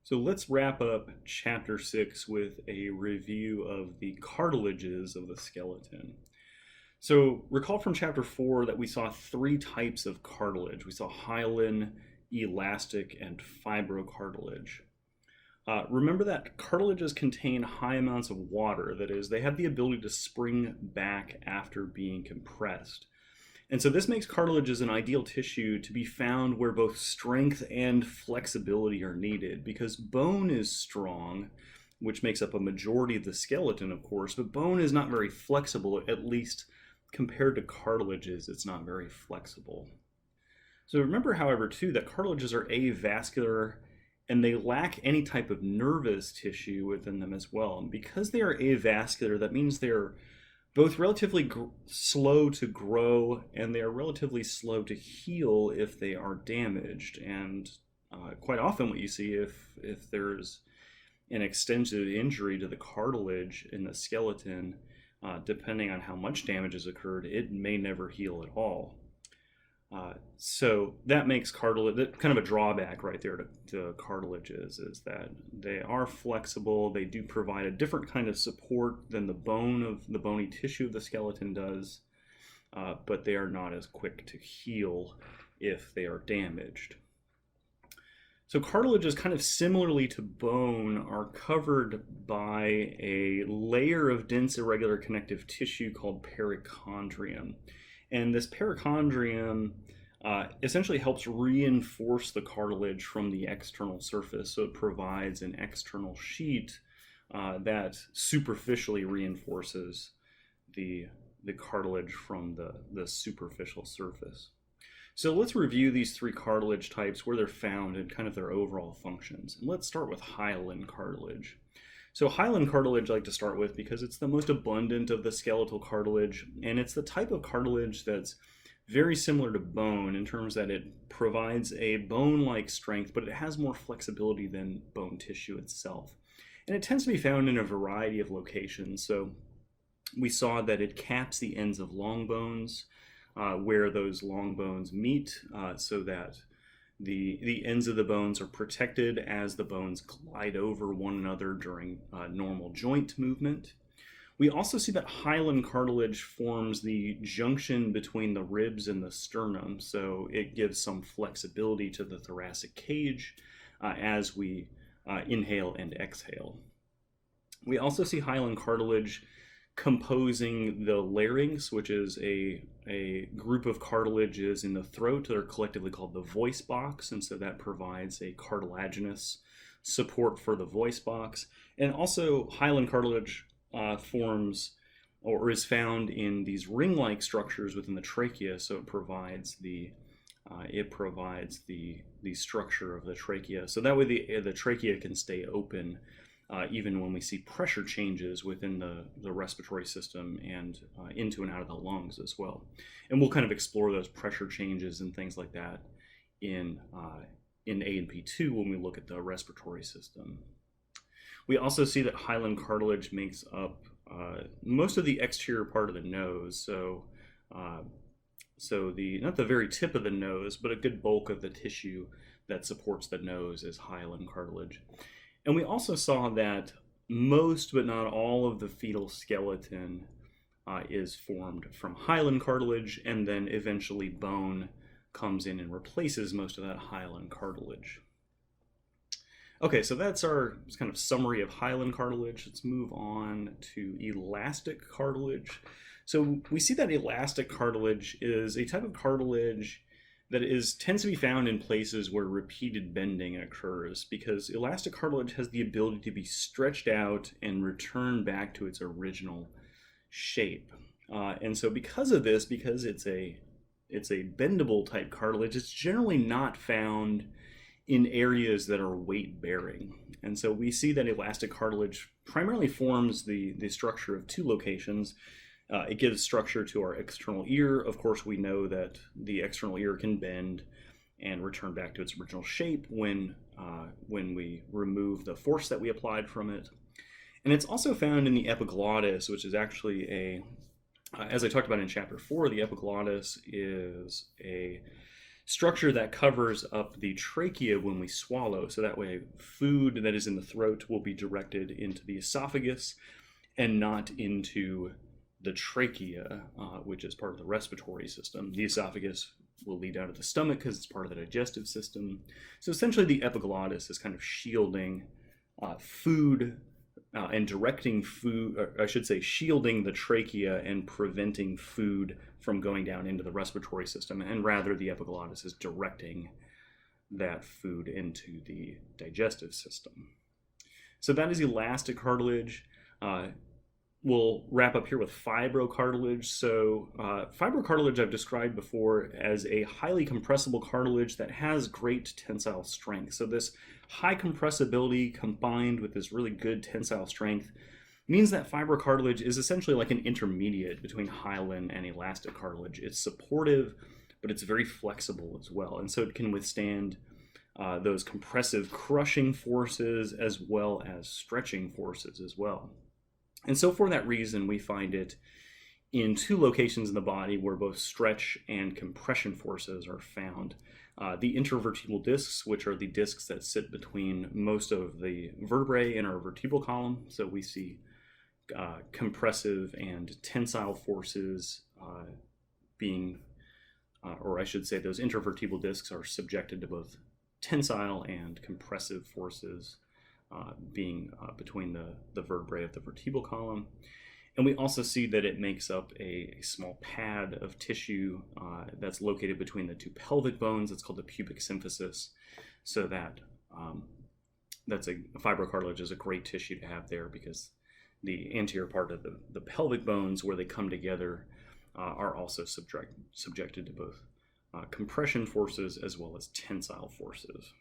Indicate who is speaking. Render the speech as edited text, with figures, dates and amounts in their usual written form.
Speaker 1: So let's wrap up chapter 6 with a review of the cartilages of the skeleton. So recall from chapter 4 that we saw three types of cartilage. We saw hyaline, elastic, and fibrocartilage. Remember that cartilages contain high amounts of water. That is, they have the ability to spring back after being compressed. And so this makes cartilages an ideal tissue to be found where both strength and flexibility are needed, because bone is strong, which makes up a majority of the skeleton, of course, but bone is not very flexible, at least compared to cartilages, it's not very flexible. So remember, however, too, that cartilages are avascular and they lack any type of nervous tissue within them as well. And because they are avascular, that means they're both relatively slow to grow and they are relatively slow to heal if they are damaged. And quite often what you see if there's an extensive injury to the cartilage in the skeleton, depending on how much damage has occurred, it may never heal at all. So that makes cartilage kind of a drawback right there to cartilages, is that they are flexible. They do provide a different kind of support than the bony tissue of the skeleton does, but they are not as quick to heal if they are damaged. So cartilages, kind of similarly to bone, are covered by a layer of dense irregular connective tissue called perichondrium. And this perichondrium essentially helps reinforce the cartilage from the external surface. So it provides an external sheet that superficially reinforces the cartilage from the superficial surface. So let's review these three cartilage types, where they're found, and kind of their overall functions. And let's start with hyaline cartilage. So hyaline cartilage I like to start with because it's the most abundant of the skeletal cartilage, and it's the type of cartilage that's very similar to bone in terms that it provides a bone-like strength, but it has more flexibility than bone tissue itself. And it tends to be found in a variety of locations. So we saw that it caps the ends of long bones, where those long bones meet, so that the ends of the bones are protected as the bones glide over one another during normal joint movement. We also see that hyaline cartilage forms the junction between the ribs and the sternum, so it gives some flexibility to the thoracic cage as we inhale and exhale. We also see hyaline cartilage composing the larynx, which is a group of cartilages in the throat that are collectively called the voice box, and so that provides a cartilaginous support for the voice box. And also hyaline cartilage forms or is found in these ring-like structures within the trachea, so it provides the structure of the trachea, so that way the trachea can stay open even when we see pressure changes within the respiratory system and into and out of the lungs as well. And we'll kind of explore those pressure changes and things like that in A&P2 when we look at the respiratory system. We also see that hyaline cartilage makes up most of the exterior part of the nose. So not the very tip of the nose, but a good bulk of the tissue that supports the nose is hyaline cartilage. And we also saw that most, but not all, of the fetal skeleton is formed from hyaline cartilage, and then eventually bone comes in and replaces most of that hyaline cartilage. Okay, so that's our kind of summary of hyaline cartilage. Let's move on to elastic cartilage. So we see that elastic cartilage is a type of cartilage that tends to be found in places where repeated bending occurs, because elastic cartilage has the ability to be stretched out and return back to its original shape. And so because of this, because it's a bendable type cartilage, it's generally not found in areas that are weight bearing. And so we see that elastic cartilage primarily forms the structure of two locations. It gives structure to our external ear. Of course, we know that the external ear can bend and return back to its original shape when we remove the force that we applied from it. And it's also found in the epiglottis, which is actually as I talked about in chapter 4, the epiglottis is a structure that covers up the trachea when we swallow. So that way, food that is in the throat will be directed into the esophagus and not into the trachea, which is part of the respiratory system. The esophagus will lead out of the stomach because it's part of the digestive system. So essentially, the epiglottis is kind of shielding food and directing food, or I should say, shielding the trachea and preventing food from going down into the respiratory system. And rather, the epiglottis is directing that food into the digestive system. So that is elastic cartilage. We'll wrap up here with fibrocartilage. So fibrocartilage I've described before as a highly compressible cartilage that has great tensile strength. So this high compressibility combined with this really good tensile strength means that fibrocartilage is essentially like an intermediate between hyaline and elastic cartilage. It's supportive, but it's very flexible as well. And so it can withstand those compressive crushing forces as well as stretching forces as well. And so for that reason, we find it in two locations in the body where both stretch and compression forces are found. The intervertebral discs, which are the discs that sit between most of the vertebrae in our vertebral column. So we see compressive and tensile forces being, or I should say those intervertebral discs are subjected to both tensile and compressive forces being between the vertebrae of the vertebral column. And we also see that it makes up a small pad of tissue that's located between the two pelvic bones. It's called the pubic symphysis. So that fibrocartilage is a great tissue to have there because the anterior part of the pelvic bones where they come together are also subjected to both compression forces as well as tensile forces.